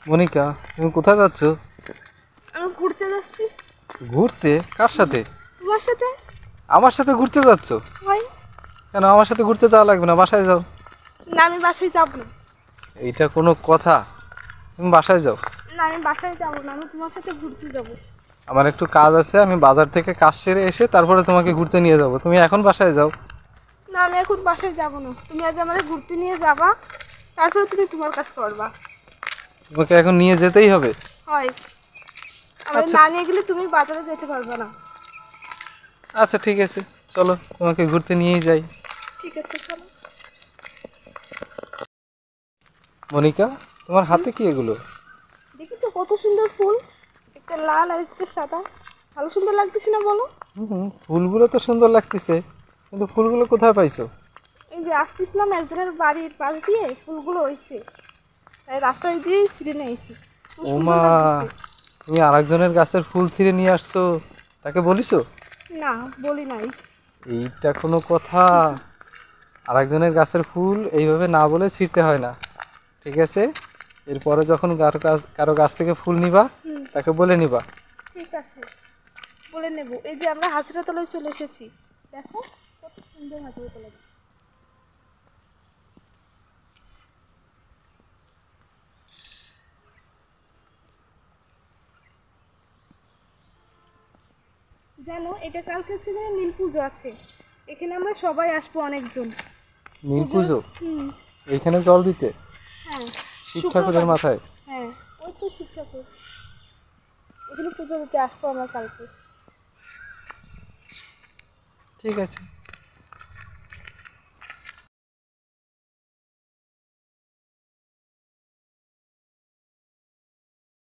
মনিকা, তুমি কোথায় যাচ্ছ? আমি ঘুরতে যাচ্ছি। ঘুরতে? কার সাথে? তোমার সাথে। আমার সাথে ঘুরতে যাচ্ছ? ভাই, কেন আমার সাথে ঘুরতে যাওয়া লাগবে না, বাসায় যাও। না আমি বাসায় যাব না। এইটা কোনো কথা? তুমি বাসায় যাও। না আমি বাসায় যাব না, আমি তোমার সাথে ঘুরতে যাব। আমার একটু কাজ আছে, আমি বাজার থেকে কাজ সেরে এসে তারপরে তোমাকে ঘুরতে নিয়ে যাব। তুমি এখন বাসায় যাও। না আমি এখন বাসায় যাব না, তুমি আগে আমাকে ঘুরতে নিয়ে যাবা, তারপরে তুমি তোমার কাজ করবা। তোমাকে এখন নিয়ে যেতেই হবে? হয়, আমি আচ্ছা না নিয়ে গেলে তুমি বাজারে যেতে পারবে না। আচ্ছা ঠিক আছে, চলো তোমাকে ঘুরতে নিয়েই যাই। ঠিক আছে চলো। মনিকা, তোমার হাতে কি এগুলো? দেখেছো কত সুন্দর ফুল, একটা লাল আর একটা সাদা, ভালো সুন্দর লাগতেছে না বলো? ফুলগুলো তো সুন্দর লাগতেছে, কিন্তু ফুলগুলো কোথায় পাইছো? এই যে আসতেছিলাম একজনের বাড়ির পাশ দিয়ে, ফুলগুলো হয়েছে তাই রাস্তায় দিয়ে ছিঁড়ে নিয়ে এসেছি। খুব সুন্দর ওমা, লাগতেছে। তুমি আরেকজনের গাছের ফুল ছিঁড়ে নিয়ে আসছো, তাকে বলিছো? না বলি নাই। এইটা কোনো কথা? আরেকজনের গাছের ফুল এইভাবে না বলে ছিঁড়তে হয় না, ঠিক আছে? এরপরে যখন কারো গাছ থেকে ফুল নিবা, হুম, তাকে বলে নিবা। ঠিক আছে বলে নেব। এই যে আমরা হাজরাতলায় চলে এসেছি, দেখো কত সুন্দর হাজরাতলা। জানো এটা কালকে হচ্ছে যে নীল পুজো আছে, এখানে আমরা সবাই আসবো অনেকজন। নীল পুজোর পুজো? হুম। এইখানে জল দিতে? হ্যাঁ শিব ঠাকুরের শুক্রবার। মাথায়? হ্যাঁ ওই তো শিব ঠাকুর, এখানে পুজো দিতে আসবো আমরা কালকে। ঠিক আছে।